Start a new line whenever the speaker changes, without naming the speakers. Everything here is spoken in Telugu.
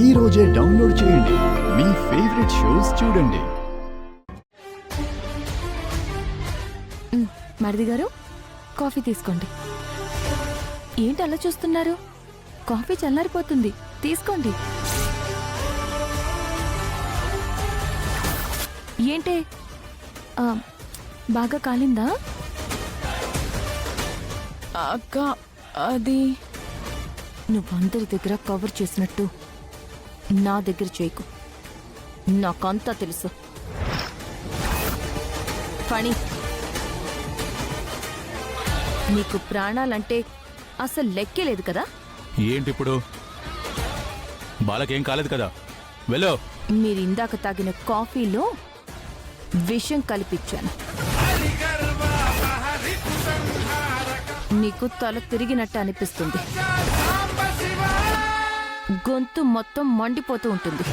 ఈ రోజే డౌన్లోడ్ చేయండి. మీ ఫేవరెట్ షోస్ చూడండి.
మరిది గారు, కాఫీ తీసుకోండి. ఏంటి అలా చూస్తున్నారు? కాఫీ చల్లారిపోతుంది, తీసుకోండి. ఏంటే బాగా కాలిందా?
అక్క, అది
నువ్వందరి దగ్గర కవర్ చేసినట్టు నా దగ్గర చేయకు. నాకంతా తెలుసు. ఫణి, నీకు ప్రాణాలంటే అసలు లెక్కే లేదు కదా?
ఏంటిప్పుడు? బాలకేం కాలేదు కదా, వెళ్ళు.
మీరిందాక తాగిన కాఫీలో విషం కలిపిచ్చాను. నీకు తల తిరిగినట్టు అనిపిస్తుంది, గొంతు మొత్తం మండిపోతూ ఉంటుంది.